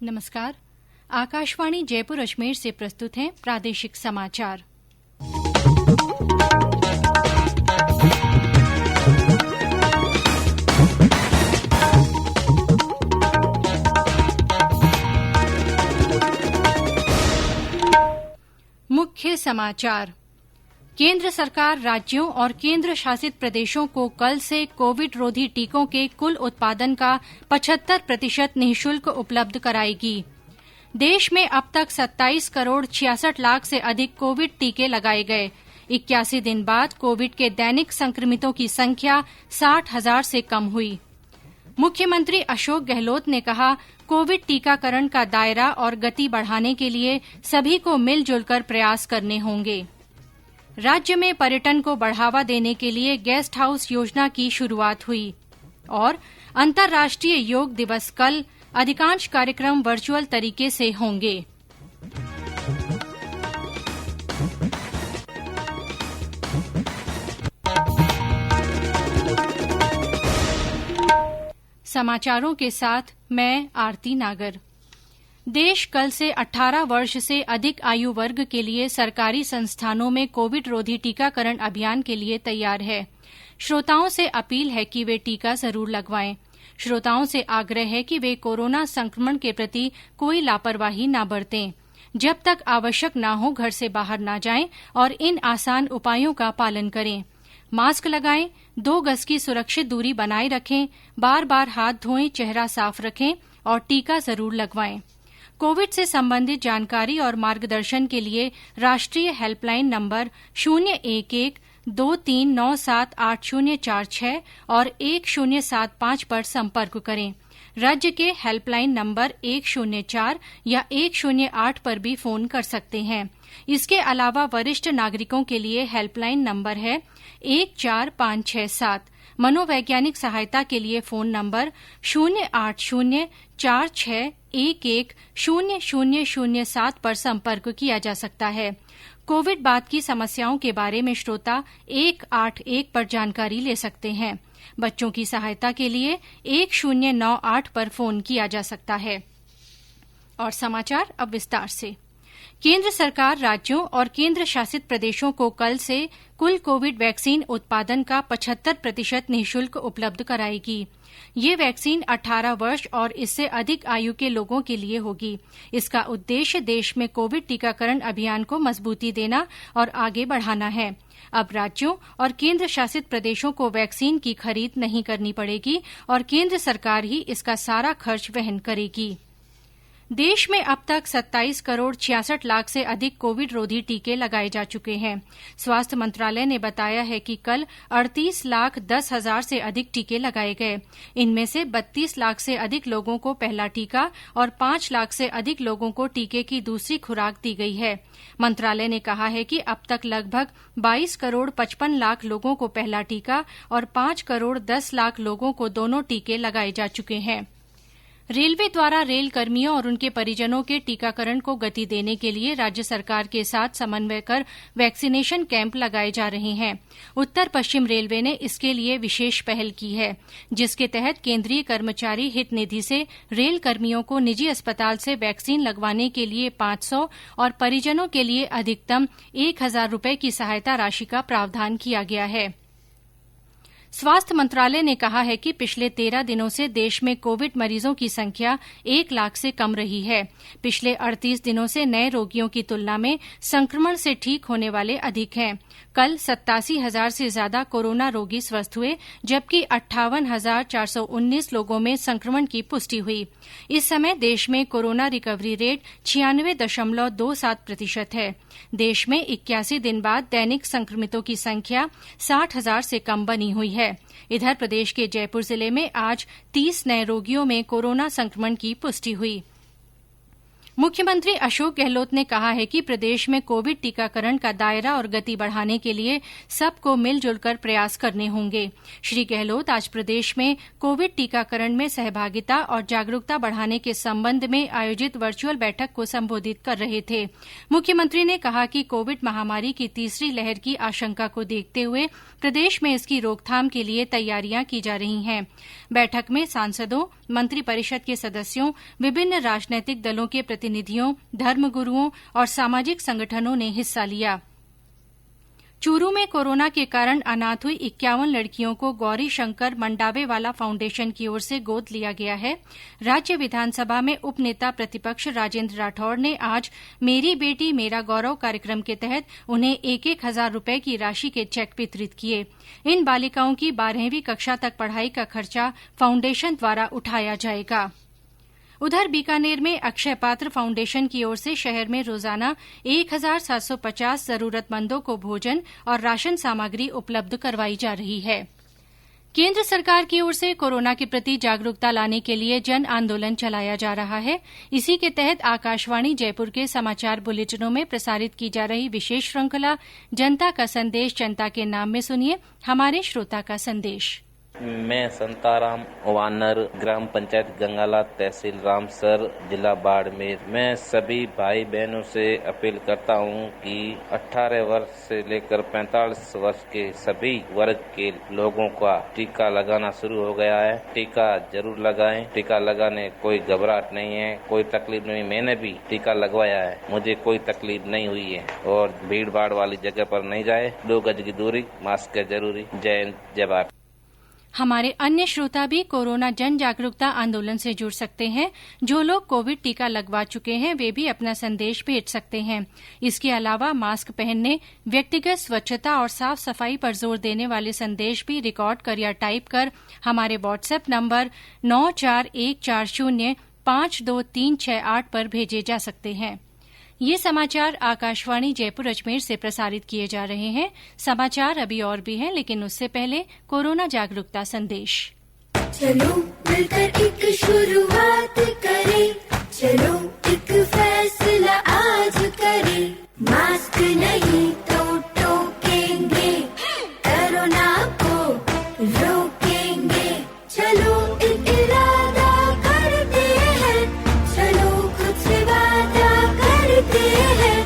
नमस्कार। आकाशवाणी जयपुर अजमेर से प्रस्तुत हैं प्रादेशिक समाचार। मुख्य समाचार। केंद्र सरकार राज्यों और केंद्र शासित प्रदेशों को कल से कोविड रोधी टीकों के कुल उत्पादन का 75% निःशुल्क उपलब्ध कराएगी। देश में अब तक 27 करोड़ 66 लाख से अधिक कोविड टीके लगाए गए। 81 दिन बाद कोविड के दैनिक संक्रमितों की संख्या 60,000 से कम हुई। मुख्यमंत्री अशोक गहलोत ने कहा, कोविड टीकाकरण का दायरा और गति बढ़ाने के लिए सभी को मिलजुल कर प्रयास करने होंगे। राज्य में पर्यटन को बढ़ावा देने के लिए गेस्ट हाउस योजना की शुरुआत हुई। और अंतर्राष्ट्रीय योग दिवस कल, अधिकांश कार्यक्रम वर्चुअल तरीके से होंगे। समाचारों के साथ मैं आरती नागर। देश कल से 18 वर्ष से अधिक आयु वर्ग के लिए सरकारी संस्थानों में कोविड रोधी टीकाकरण अभियान के लिए तैयार है। श्रोताओं से अपील है कि वे टीका जरूर लगवाएं। श्रोताओं से आग्रह है कि वे कोरोना संक्रमण के प्रति कोई लापरवाही न बरतें। जब तक आवश्यक न हो घर से बाहर न जाएं और इन आसान उपायों का पालन करें। मास्क लगाएं, 2 गज की सुरक्षित दूरी बनाए रखें, बार-बार हाथ धोएं, चेहरा साफ रखें और टीका जरूर लगवाएं। कोविड से संबंधित जानकारी और मार्गदर्शन के लिए राष्ट्रीय हेल्पलाइन नंबर 011-2397-8046 और 1075 पर संपर्क करें। राज्य के हेल्पलाइन नंबर 104 या 108 पर भी फोन कर सकते हैं। इसके अलावा वरिष्ठ नागरिकों के लिए हेल्पलाइन नंबर है 14567। मनोवैज्ञानिक सहायता के लिए फोन नंबर 08046110007 पर संपर्क किया जा सकता है। कोविड बाद की समस्याओं के बारे में श्रोता 181 पर जानकारी ले सकते हैं। बच्चों की सहायता के लिए 1098 पर फोन किया जा सकता है। और समाचार अब विस्तार से। केंद्र सरकार राज्यों और केंद्र शासित प्रदेशों को कल से कुल कोविड वैक्सीन उत्पादन का 75% निःशुल्क उपलब्ध कराएगी। ये वैक्सीन 18 वर्ष और इससे अधिक आयु के लोगों के लिए होगी। इसका उद्देश्य देश में कोविड टीकाकरण अभियान को मजबूती देना और आगे बढ़ाना है। अब राज्यों और केंद्र शासित प्रदेशों को वैक्सीन की खरीद नहीं करनी पड़ेगी और केंद्र सरकार ही इसका सारा खर्च वहन करेगी। देश में अब तक 27 करोड़ 66 लाख से अधिक कोविड रोधी टीके लगाए जा चुके हैं। स्वास्थ्य मंत्रालय ने बताया है कि कल 38,10,000 से अधिक टीके लगाए गए। इनमें से 32 लाख से अधिक लोगों को पहला टीका और 5 लाख से अधिक लोगों को टीके की दूसरी खुराक दी गई है। मंत्रालय ने कहा है कि अब तक लगभग 22 करोड़ 55 लाख लोगों को पहला टीका और 5 करोड़ 10 लाख लोगों को दोनों टीके लगाए जा चुके हैं। रेलवे द्वारा रेल कर्मियों और उनके परिजनों के टीकाकरण को गति देने के लिए राज्य सरकार के साथ समन्वय कर वैक्सीनेशन कैंप लगाए जा रहे हैं। उत्तर पश्चिम रेलवे ने इसके लिए विशेष पहल की है, जिसके तहत केंद्रीय कर्मचारी हित निधि से रेल कर्मियों को निजी अस्पताल से वैक्सीन लगवाने के लिए 500 और परिजनों के लिए अधिकतम 1,000 रुपये की सहायता राशि का प्रावधान किया गया है। स्वास्थ्य मंत्रालय ने कहा है कि पिछले 13 दिनों से देश में कोविड मरीजों की संख्या 1 लाख से कम रही है। पिछले 38 दिनों से नए रोगियों की तुलना में संक्रमण से ठीक होने वाले अधिक हैं। कल 87,000 से ज्यादा कोरोना रोगी स्वस्थ हुए, जबकि 58,419 लोगों में संक्रमण की पुष्टि हुई। इस समय देश में कोरोना रिकवरी रेट 96.27% है। देश में 81 दिन बाद दैनिक संक्रमितों की संख्या 60,000 से कम बनी हुई है। इधर प्रदेश के जयपुर जिले में आज 30 नए रोगियों में कोरोना संक्रमण की पुष्टि हुई। मुख्यमंत्री अशोक गहलोत ने कहा है कि प्रदेश में कोविड टीकाकरण का दायरा और गति बढ़ाने के लिए सबको मिलजुल कर प्रयास करने होंगे। श्री गहलोत आज प्रदेश में कोविड टीकाकरण में सहभागिता और जागरूकता बढ़ाने के संबंध में आयोजित वर्चुअल बैठक को संबोधित कर रहे थे। मुख्यमंत्री ने कहा कि कोविड महामारी की तीसरी लहर की आशंका को देखते हुए प्रदेश में इसकी रोकथाम के लिए तैयारियां की जा रही हैं। बैठक में सांसदों, मंत्रिपरिषद के सदस्यों, विभिन्न राजनैतिक दलों के प्रतिनिधियों, धर्मगुरुओं और सामाजिक संगठनों ने हिस्सा लिया। चूरू में कोरोना के कारण अनाथ हुई 51 लड़कियों को गौरी शंकर मंडावेवाला फाउंडेशन की ओर से गोद लिया गया है। राज्य विधानसभा में उपनेता प्रतिपक्ष राजेंद्र राठौड़ ने आज मेरी बेटी मेरा गौरव कार्यक्रम के तहत उन्हें 1,000 रुपए की राशि के चेक वितरित किए। इन बालिकाओं की 12वीं कक्षा तक पढ़ाई का खर्चा फाउंडेशन द्वारा उठाया जाएगा। उधर बीकानेर में अक्षय पात्र फाउंडेशन की ओर से शहर में रोजाना 1,750 जरूरतमंदों को भोजन और राशन सामग्री उपलब्ध करवाई जा रही है। केंद्र सरकार की ओर से कोरोना के प्रति जागरूकता लाने के लिए जन आंदोलन चलाया जा रहा है। इसी के तहत आकाशवाणी जयपुर के समाचार बुलेटिनों में प्रसारित की जा रही विशेष श्रृंखला जनता का संदेश जनता के नाम में सुनिए हमारे श्रोता का संदेश। मैं संताराम वानर, ग्राम पंचायत गंगाला, तहसील रामसर, जिला बाड़मेर। मैं सभी भाई बहनों से अपील करता हूं कि 18 वर्ष से लेकर 45 वर्ष के सभी वर्ग के लोगों का टीका लगाना शुरू हो गया है। टीका जरूर लगाएं। टीका लगाने कोई घबराहट नहीं है, कोई तकलीफ नहीं। मैंने भी टीका लगवाया है, मुझे कोई तकलीफ नहीं हुई है। और भीड़ भाड़ वाली जगह पर नहीं जाए, 2 गज की दूरी, मास्क है जरूरी। जय हिंद, जय भारत। हमारे अन्य श्रोता भी कोरोना जन जागरूकता आंदोलन से जुड़ सकते हैं। जो लोग कोविड टीका लगवा चुके हैं वे भी अपना संदेश भेज सकते हैं। इसके अलावा मास्क पहनने, व्यक्तिगत स्वच्छता और साफ सफाई पर जोर देने वाले संदेश भी रिकॉर्ड कर या टाइप कर हमारे व्हाट्सएप नंबर 9414052368 पर भेजे जा सकते हैं। ये समाचार आकाशवाणी जयपुर अजमेर से प्रसारित किए जा रहे हैं। समाचार अभी और भी हैं, लेकिन उससे पहले कोरोना जागरूकता संदेश। चलो मिलकर एक शुरुआत करें, चलो एक फैसला आज करें। मास्क नहीं तो टोकेंगे, कोरोना को रोकेंगे। चलो एक इरादा करते हैं, चलो खुद से वादा करते हैं।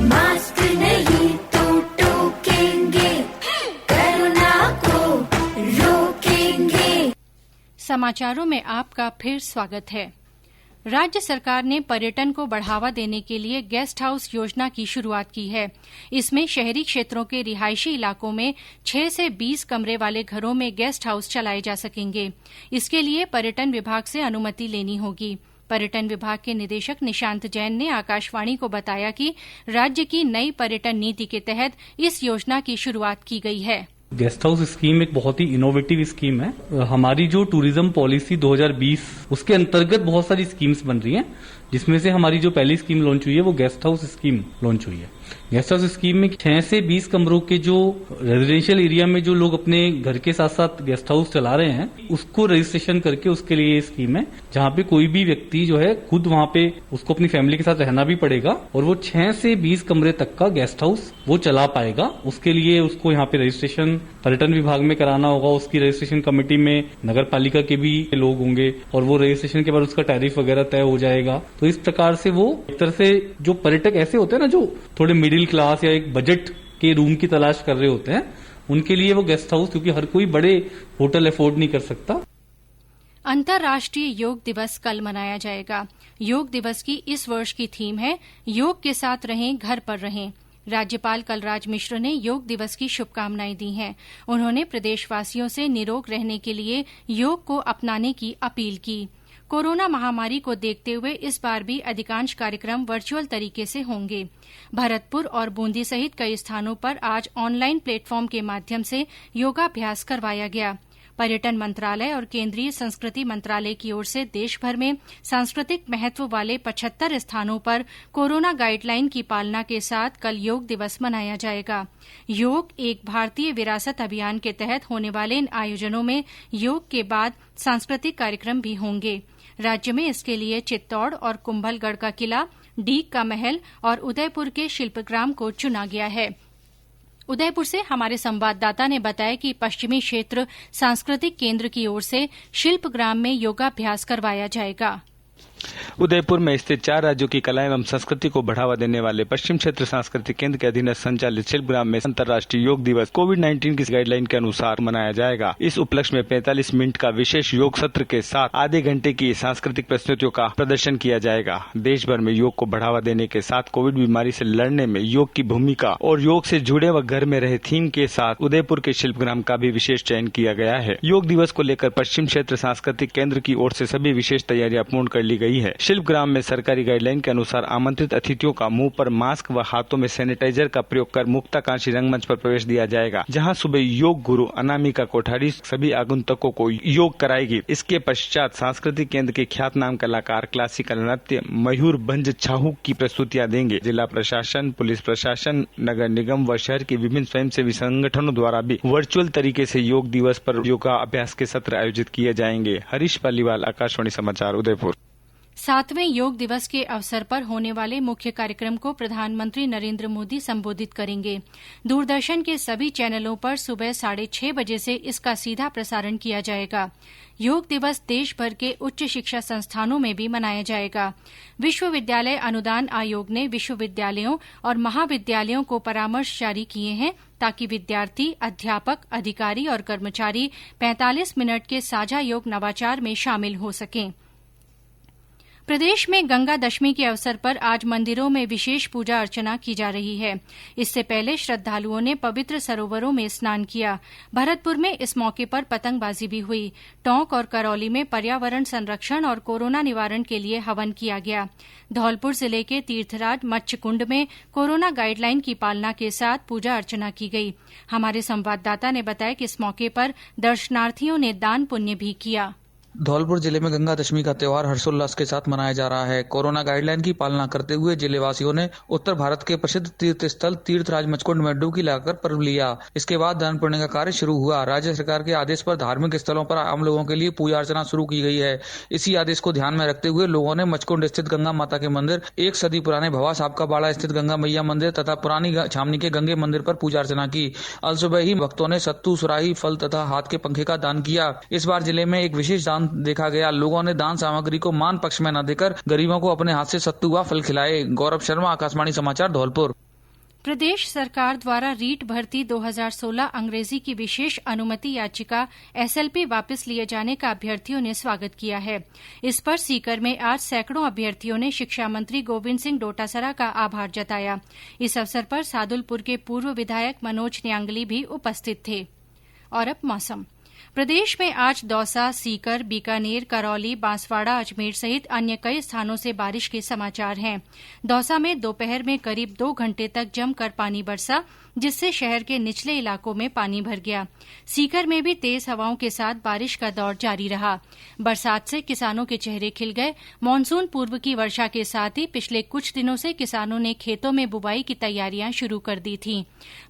मास्क नहीं तो टोकेंगे, कोरोना को रोकेंगे। समाचारों में आपका फिर स्वागत है। राज्य सरकार ने पर्यटन को बढ़ावा देने के लिए गेस्ट हाउस योजना की शुरूआत की है। इसमें शहरी क्षेत्रों के रिहायशी इलाकों में 6 से 20 कमरे वाले घरों में गेस्ट हाउस चलाए जा सकेंगे। इसके लिए पर्यटन विभाग से अनुमति लेनी होगी। पर्यटन विभाग के निदेशक निशांत जैन ने आकाशवाणी को बताया कि राज्य की नई पर्यटन नीति के तहत इस योजना की शुरूआत की गई है। गेस्ट हाउस स्कीम एक बहुत ही इनोवेटिव स्कीम है। हमारी जो टूरिज्म पॉलिसी 2020 उसके अंतर्गत बहुत सारी स्कीम्स बन रही हैं, जिसमें से हमारी जो पहली स्कीम लॉन्च हुई है वो गेस्ट हाउस स्कीम लॉन्च हुई है। गेस्ट हाउस स्कीम में 6 से 20 कमरों के जो रेजिडेंशियल एरिया में जो लोग अपने घर के साथ साथ गेस्ट हाउस चला रहे हैं उसको रजिस्ट्रेशन करके उसके लिए ये स्कीम है, जहां पे कोई भी व्यक्ति जो है खुद वहां पे उसको अपनी फैमिली के साथ रहना भी पड़ेगा और वो 6 से 20 कमरे तक का गेस्ट हाउस वो चला पाएगा। उसके लिए उसको यहाँ पे रजिस्ट्रेशन पर्यटन विभाग में कराना होगा। उसकी रजिस्ट्रेशन कमेटी में नगर पालिका के भी लोग होंगे और वो रजिस्ट्रेशन के बाद उसका टैरिफ वगैरह तय हो जाएगा। तो इस प्रकार से वो एक तरह से जो पर्यटक ऐसे होते हैं ना जो थोड़े मिडिल क्लास या एक बजट के रूम की तलाश कर रहे होते हैं, उनके लिए वो गेस्ट हाउस, क्योंकि हर कोई बड़े होटल अफोर्ड नहीं कर सकता। अंतर्राष्ट्रीय योग दिवस कल मनाया जाएगा। योग दिवस की इस वर्ष की थीम है योग के साथ रहें, घर पर रहें। राज्यपाल कलराज मिश्र ने योग दिवस की शुभकामनाएं दी हैं। उन्होंने प्रदेशवासियों से निरोग रहने के लिए योग को अपनाने की अपील की। कोरोना महामारी को देखते हुए इस बार भी अधिकांश कार्यक्रम वर्चुअल तरीके से होंगे। भरतपुर और बूंदी सहित कई स्थानों पर आज ऑनलाइन प्लेटफॉर्म के माध्यम से योगाभ्यास करवाया गया। पर्यटन मंत्रालय और केंद्रीय संस्कृति मंत्रालय की ओर से देशभर में सांस्कृतिक महत्व वाले 75 स्थानों पर कोरोना गाइडलाइन की पालना के साथ कल योग दिवस मनाया जाएगा। योग एक भारतीय विरासत अभियान के तहत होने वाले इन आयोजनों में योग के बाद सांस्कृतिक कार्यक्रम भी होंगे। राज्य में इसके लिए चित्तौड़ और कुंभलगढ़ का किला, डीग का महल और उदयपुर के शिल्पग्राम को चुना गया है। उदयपुर से हमारे संवाददाता ने बताया कि पश्चिमी क्षेत्र सांस्कृतिक केंद्र की ओर से शिल्पग्राम में योगाभ्यास करवाया जाएगा। उदयपुर में स्थित 4 राज्यों की कला एवं संस्कृति को बढ़ावा देने वाले पश्चिम क्षेत्र सांस्कृतिक केंद्र के अधीन संचालित शिल्पग्राम में अंतर्राष्ट्रीय योग दिवस कोविड-19 की गाइडलाइन के अनुसार मनाया जाएगा। इस उपलक्ष्य में 45 मिनट का विशेष योग सत्र के साथ आधे घंटे की सांस्कृतिक प्रस्तुतियों का प्रदर्शन किया जाएगा। देश भर में योग को बढ़ावा देने के साथ कोविड बीमारी से लड़ने में योग की भूमिका और योग से जुड़े व घर में रहे थीम के साथ उदयपुर के शिल्पग्राम का भी विशेष चयन किया गया है। योग दिवस को लेकर पश्चिम क्षेत्र सांस्कृतिक केंद्र की ओर से सभी विशेष तैयारियां पूर्ण कर ली गई है। शिल्पग्राम में सरकारी गाइडलाइन के अनुसार आमंत्रित अतिथियों का मुंह पर मास्क व हाथों में सैनिटाइजर का प्रयोग कर मुक्ताकांक्षी रंगमंच पर प्रवेश दिया जाएगा, जहां सुबह योग गुरु अनामिका कोठारी सभी आगंतुकों को योग कराएगी। इसके पश्चात सांस्कृतिक केंद्र के ख्यातनाम कलाकार क्लासिकल नृत्य मयूरभंज छाहू की प्रस्तुतियां देंगे। जिला प्रशासन, पुलिस प्रशासन, नगर निगम व शहर के विभिन्न स्वयंसेवी संगठनों द्वारा भी वर्चुअल तरीके से योग दिवस पर योगा अभ्यास के सत्र आयोजित किए जाएंगे। हरीश पालीवाल, आकाशवाणी समाचार, उदयपुर। 7वें योग दिवस के अवसर पर होने वाले मुख्य कार्यक्रम को प्रधानमंत्री नरेंद्र मोदी संबोधित करेंगे। दूरदर्शन के सभी चैनलों पर सुबह 6:30 बजे से इसका सीधा प्रसारण किया जाएगा। योग दिवस देश भर के उच्च शिक्षा संस्थानों में भी मनाया जाएगा। विश्वविद्यालय अनुदान आयोग ने विश्वविद्यालयों और महाविद्यालयों को परामर्श जारी किए हैं ताकि विद्यार्थी, अध्यापक, अधिकारी और कर्मचारी 45 मिनट के साझा योग नवाचार में शामिल हो सकें। प्रदेश में गंगा दशमी के अवसर पर आज मंदिरों में विशेष पूजा अर्चना की जा रही है। इससे पहले श्रद्धालुओं ने पवित्र सरोवरों में स्नान किया। भरतपुर में इस मौके पर पतंगबाजी भी हुई। टोंक और करौली में पर्यावरण संरक्षण और कोरोना निवारण के लिए हवन किया गया। धौलपुर जिले के तीर्थराज मत्स्य कुंड में कोरोना गाइडलाइन की पालना के साथ पूजा अर्चना की गई। हमारे संवाददाता ने बताया कि इस मौके पर दर्शनार्थियों ने दान पुण्य भी किया। धौलपुर जिले में गंगा दशमी का त्योहार हर्षोल्लास के साथ मनाया जा रहा है। कोरोना गाइडलाइन की पालना करते हुए जिलेवासियों ने उत्तर भारत के प्रसिद्ध तीर्थ स्थल तीर्थराज मचकुंड में डुबकी लगाकर पर्व लिया। इसके बाद दान पुण्य का कार्य शुरू हुआ। राज्य सरकार के आदेश पर धार्मिक स्थलों पर आम लोगों के लिए पूजा अर्चना शुरू की गई है। इसी आदेश को ध्यान में रखते हुए लोगों ने मचकुंड स्थित गंगा माता के मंदिर, 1 सदी पुराने भवा साहब का बाड़ा स्थित गंगा मैया मंदिर तथा पुरानी छावनी के गंगे मंदिर पर पूजा अर्चना की। अल सुबह ही भक्तों ने सत्तू, सुराही, फल तथा हाथ के पंखे का दान किया। इस बार जिले में एक विशेष दान देखा गया। लोगों ने दान सामग्री को मान पक्ष में न देकर गरीबों को अपने हाथ से सत्तू व फल खिलाए। गौरव शर्मा, आकाशवाणी समाचार, धौलपुर। प्रदेश सरकार द्वारा रीट भर्ती 2016 अंग्रेजी की विशेष अनुमति याचिका एसएलपी वापस लिए जाने का अभ्यर्थियों ने स्वागत किया है। इस पर सीकर में आज सैकड़ों अभ्यर्थियों ने शिक्षा मंत्री गोविंद सिंह डोटासरा का आभार जताया। इस अवसर पर सादुलपुर के पूर्व विधायक मनोज न्यांगली भी उपस्थित थे। और अब मौसम। प्रदेश में आज दौसा, सीकर, बीकानेर, करौली, बांसवाड़ा, अजमेर सहित अन्य कई स्थानों से बारिश के समाचार हैं। दौसा में दोपहर में करीब 2 घंटे तक जमकर पानी बरसा, जिससे शहर के निचले इलाकों में पानी भर गया। सीकर में भी तेज हवाओं के साथ बारिश का दौर जारी रहा। बरसात से किसानों के चेहरे खिल गए। मानसून पूर्व की वर्षा के साथ ही पिछले कुछ दिनों से किसानों ने खेतों में बुवाई की तैयारियां शुरू कर दी थीं।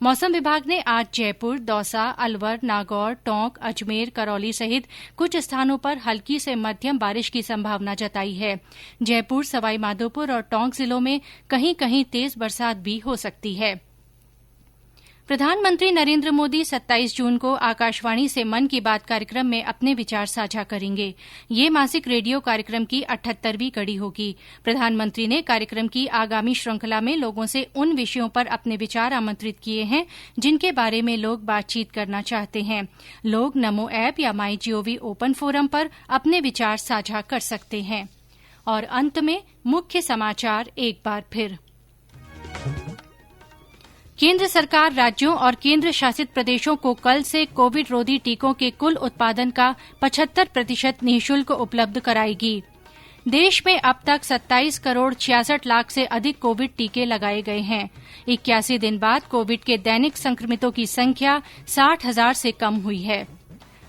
मौसम विभाग ने आज जयपुर, दौसा, अलवर, नागौर, टोंक, अजमेर, करौली सहित कुछ स्थानों पर हल्की से मध्यम बारिश की संभावना जताई है। जयपुर, सवाईमाधोपुर और टोंक जिलों में कहीं कहीं तेज बरसात भी हो सकती है। प्रधानमंत्री नरेंद्र मोदी 27 जून को आकाशवाणी से मन की बात कार्यक्रम में अपने विचार साझा करेंगे। ये मासिक रेडियो कार्यक्रम की 78वीं कड़ी होगी। प्रधानमंत्री ने कार्यक्रम की आगामी श्रृंखला में लोगों से उन विषयों पर अपने विचार आमंत्रित किए हैं जिनके बारे में लोग बातचीत करना चाहते हैं। लोग नमो ऐप या माई जीओवी ओपन फोरम पर अपने विचार साझा कर सकते हैं। और अंत में मुख्य समाचार एक बार फिर। केंद्र सरकार राज्यों और केंद्र शासित प्रदेशों को कल से कोविड रोधी टीकों के कुल उत्पादन का 75% निःशुल्क उपलब्ध कराएगी। देश में अब तक 27 करोड़ 66 लाख से अधिक कोविड टीके लगाए गए हैं। 81 दिन बाद कोविड के दैनिक संक्रमितों की संख्या 60,000 से कम हुई है।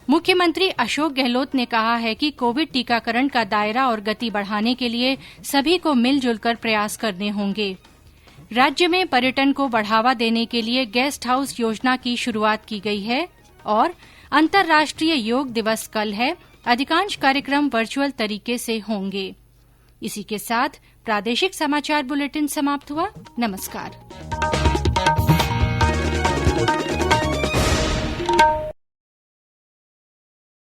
मुख्यमंत्री अशोक गहलोत ने कहा है कि कोविड टीकाकरण का दायरा और गति बढ़ाने के लिए सभी को मिलजुल कर प्रयास करने होंगे। राज्य में पर्यटन को बढ़ावा देने के लिए गेस्ट हाउस योजना की शुरुआत की गई है। और अंतर्राष्ट्रीय योग दिवस कल है। अधिकांश कार्यक्रम वर्चुअल तरीके से होंगे। इसी के साथ प्रादेशिक समाचार बुलेटिन समाप्त हुआ। नमस्कार।